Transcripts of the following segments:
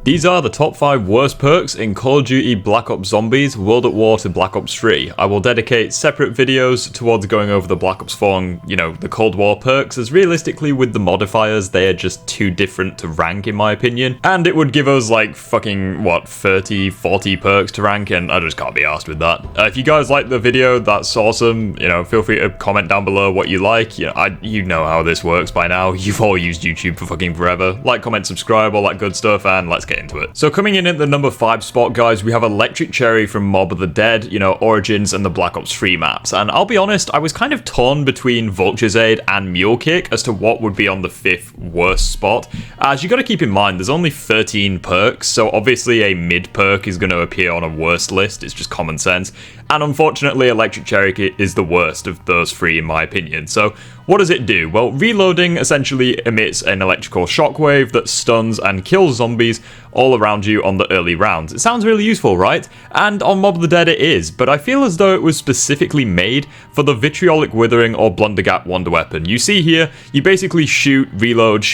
These are the top 5 worst perks in Call of Duty Black Ops Zombies World at War to Black Ops 3. I will dedicate separate videos towards going over the Black Ops 4 and, the Cold War perks, as realistically with the modifiers, they are just too different to rank in my opinion. And it would give us like fucking, 30, 40 perks to rank, and I just can't be arsed with that. If you guys like the video, that's awesome. Feel free to comment down below what you like. You know how this works by now. You've all used YouTube for fucking forever. Like, comment, subscribe, all that good stuff, and let's get into it. So coming in at the number 5 spot, guys, we have Electric Cherry from Mob of the Dead, Origins and the Black Ops 3 maps. And I'll be honest, I was kind of torn between Vulture's Aid and Mule Kick as to what would be on the 5th worst spot. As you got to keep in mind, there's only 13 perks, so obviously a mid perk is going to appear on a worst list. It's just common sense. And unfortunately, Electric Cherry is the worst of those 3 in my opinion. So what does it do? Well, reloading essentially emits an electrical shockwave that stuns and kills zombies all around you on the early rounds. It sounds really useful, right? And on Mob of the Dead it is, but I feel as though it was specifically made for the Vitriolic Withering or Blundergap Wonder Weapon. You see here, you basically shoot, reload,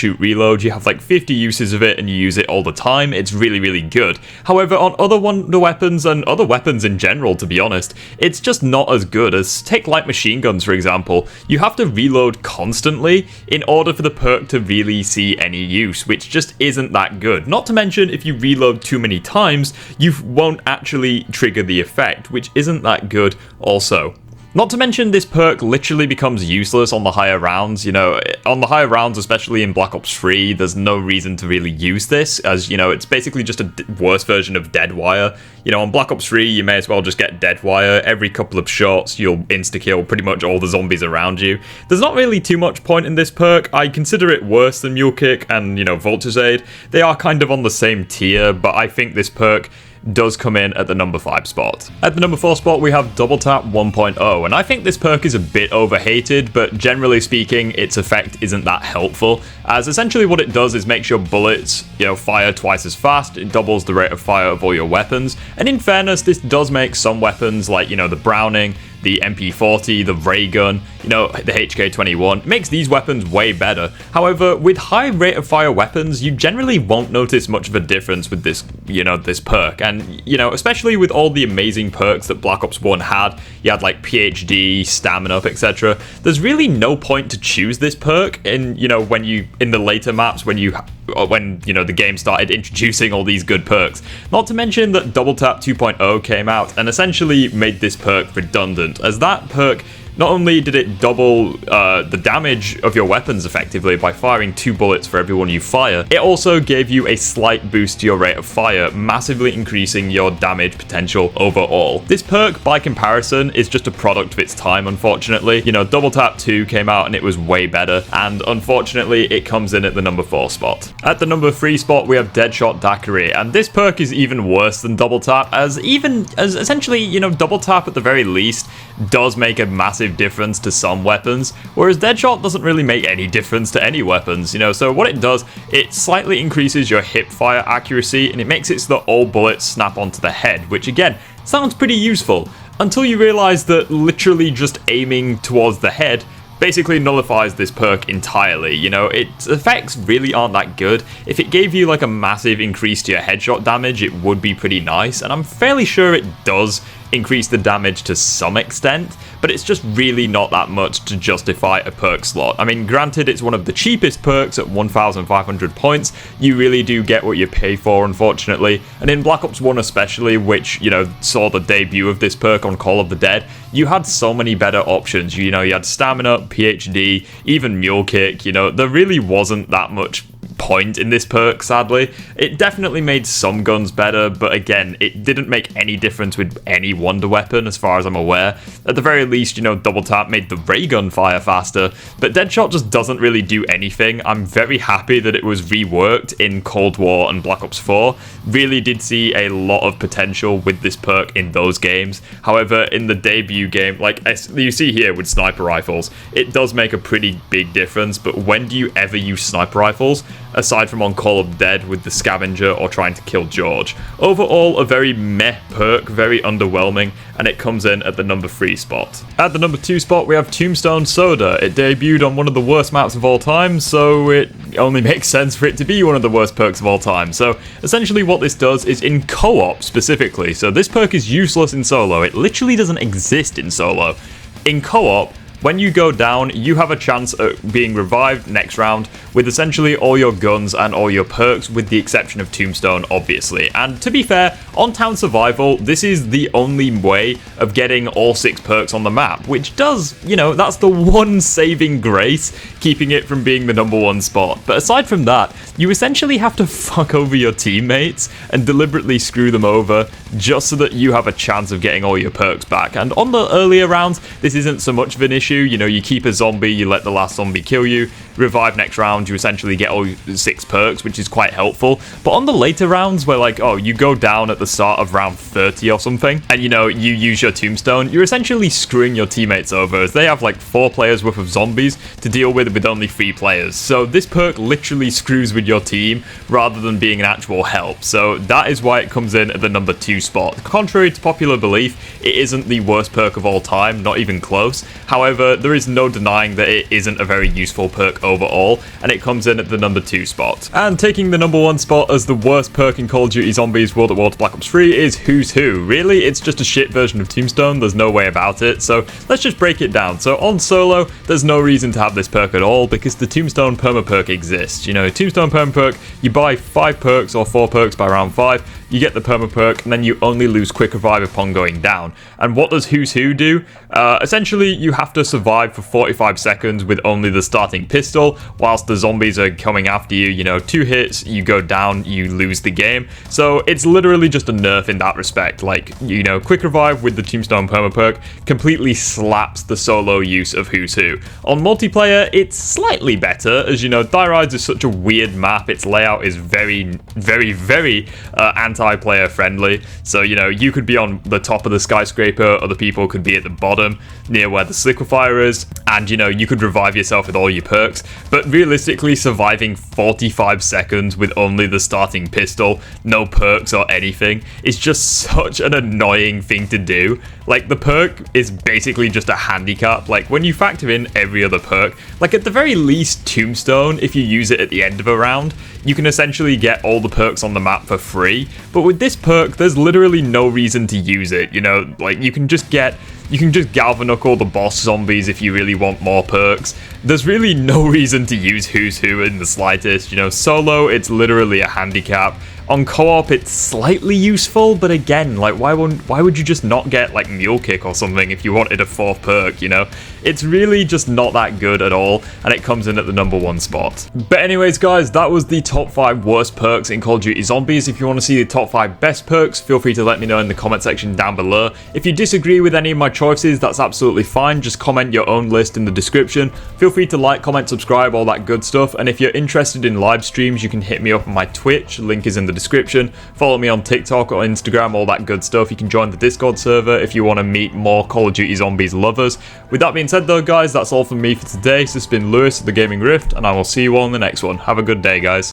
you have like 50 uses of it and you use it all the time. It's really, really good. However, on other Wonder Weapons and other weapons in general, to be honest, it's just not as good as, take light machine guns for example. You have to reload constantly in order for the perk to really see any use, which just isn't that good. Not to mention, if you reload too many times, you won't actually trigger the effect, which isn't that good also. Not to mention, this perk literally becomes useless on the higher rounds. On the higher rounds, especially in Black Ops 3, there's no reason to really use this, as, it's basically just a worse version of Deadwire. On Black Ops 3, you may as well just get Deadwire. Every couple of shots, you'll insta-kill pretty much all the zombies around you. There's not really too much point in this perk. I consider it worse than Mule Kick and, Vulture's Aid. They are kind of on the same tier, but I think this perk does come in at the number 5 spot. At the number 4 spot, we have Double Tap 1.0, and I think this perk is a bit overhated, but generally speaking, its effect isn't that helpful, as essentially what it does is makes your bullets, fire twice as fast. It doubles the rate of fire of all your weapons, and in fairness, this does make some weapons like, the Browning, the MP40, the ray gun, the HK21, makes these weapons way better. However, with high rate of fire weapons, you generally won't notice much of a difference with this, this perk. And, especially with all the amazing perks that Black Ops 1 had, you had like PhD, stamina up, etc. There's really no point to choose this perk in, in the later maps when the game started introducing all these good perks. Not to mention that Double Tap 2.0 came out and essentially made this perk redundant, as that perk, not only did it double the damage of your weapons effectively by firing 2 bullets for every one you fire, it also gave you a slight boost to your rate of fire, massively increasing your damage potential overall. This perk, by comparison, is just a product of its time, unfortunately. Double Tap 2 came out and it was way better, and unfortunately, it comes in at the number 4 spot. At the number 3 spot, we have Deadshot Daiquiri, and this perk is even worse than Double Tap, as essentially, Double Tap at the very least does make a massive difference to some weapons, whereas Deadshot doesn't really make any difference to any weapons, so what it does, it slightly increases your hip fire accuracy, and it makes it so that all bullets snap onto the head, which again, sounds pretty useful, until you realize that literally just aiming towards the head basically nullifies this perk entirely. Its effects really aren't that good. If it gave you like a massive increase to your headshot damage, it would be pretty nice, and I'm fairly sure it does increase the damage to some extent, but it's just really not that much to justify a perk slot. I mean, granted, it's one of the cheapest perks at 1,500 points. You really do get what you pay for, unfortunately, and in Black Ops 1 especially, which, saw the debut of this perk on Call of the Dead, you had so many better options. You had stamina, PhD, even Mule Kick. There really wasn't that much point in this perk, sadly. It definitely made some guns better, but again, it didn't make any difference with any Wonder Weapon as far as I'm aware. At the very least, Double Tap made the ray gun fire faster, but Deadshot just doesn't really do anything. I'm very happy that it was reworked in Cold War and Black Ops 4. Really did see a lot of potential with this perk in those games. However, in the debut game, like you see here with sniper rifles, it does make a pretty big difference, but when do you ever use sniper rifles? aside from on Call of Dead with the scavenger or trying to kill George. Overall, a very meh perk, very underwhelming, and it comes in at the number 3 spot. At the number 2 spot, we have Tombstone Soda. It debuted on one of the worst maps of all time, so it only makes sense for it to be one of the worst perks of all time. So essentially what this does is in co-op specifically, so this perk is useless in solo, it literally doesn't exist in solo. In co-op, when you go down, you have a chance at being revived next round with essentially all your guns and all your perks, with the exception of Tombstone, obviously. And to be fair, on Town Survival, this is the only way of getting all 6 perks on the map, which does, you know, that's the one saving grace, keeping it from being the number 1 spot. But aside from that, you essentially have to fuck over your teammates and deliberately screw them over just so that you have a chance of getting all your perks back. And on the earlier rounds, this isn't so much of an issue. You know, you keep a zombie, you let the last zombie kill you, revive next round, you essentially get all 6 perks, which is quite helpful. But on the later rounds where, like, oh, you go down at the start of round 30 or something, and, you know, you use your Tombstone, you're essentially screwing your teammates over, as they have like 4 players worth of zombies to deal with only 3 players. So this perk literally screws with your team rather than being an actual help. So that is why it comes in at the number 2 spot. Contrary to popular belief, it isn't the worst perk of all time, not even close. However, there is no denying that it isn't a very useful perk overall, and it comes in at the number 2 spot. And taking the number 1 spot as the worst perk in Call of Duty Zombies World at War Black Ops 3 is Who's Who. Really, it's just a shit version of Tombstone, there's no way about it, so let's just break it down. So on solo, there's no reason to have this perk at all, because the Tombstone perma perk exists. You know, Tombstone perma perk, you buy 5 perks or 4 perks by round 5, you get the perma perk, and then you only lose quick revive upon going down. And what does Who's Who do? Essentially, you have to survive for 45 seconds with only the starting pistol, whilst the zombies are coming after you. You know, 2 hits, you go down, you lose the game. So it's literally just a nerf in that respect. Like, you know, quick revive with the Tombstone perma perk completely slaps the solo use of Who's Who. On multiplayer, it's slightly better, as you know, Die Rides is such a weird map. Its layout is very, very, very anti-player friendly. So, you know, you could be on the top of the skyscraper, other people could be at the bottom near where the liquefier is, and, you know, you could revive yourself with all your perks. But realistically, surviving 45 seconds with only the starting pistol, no perks or anything, is just such an annoying thing to do. Like, the perk is basically just a handicap. Like, when you factor in every other perk, like at the very least Tombstone, if you use it at the end of a round, you can essentially get all the perks on the map for free. But with this perk, there's literally no reason to use it. You know, like, you can just galvanuckle the boss zombies if you really want more perks. There's really no reason to use Who's Who in the slightest. You know, solo, it's literally a handicap. On co-op, it's slightly useful, but again, like, why would you just not get, like, Mule Kick or something if you wanted a 4th perk, you know? It's really just not that good at all, and it comes in at the number 1 spot. But anyways, guys, that was the top 5 worst perks in Call of Duty Zombies. If you want to see the top 5 best perks, feel free to let me know in the comment section down below. If you disagree with any of my choices, that's absolutely fine. Just comment your own list in the description. Feel free to like, comment, subscribe, all that good stuff. And if you're interested in live streams, you can hit me up on my Twitch. Link is in the description. Follow me on TikTok or Instagram, all that good stuff. You can join the Discord server if you want to meet more Call of Duty Zombies lovers. With that being said though, guys, that's all from me for today. This has been Lewis of the Gaming Rift, and I will see you all in the next one. Have a good day, guys.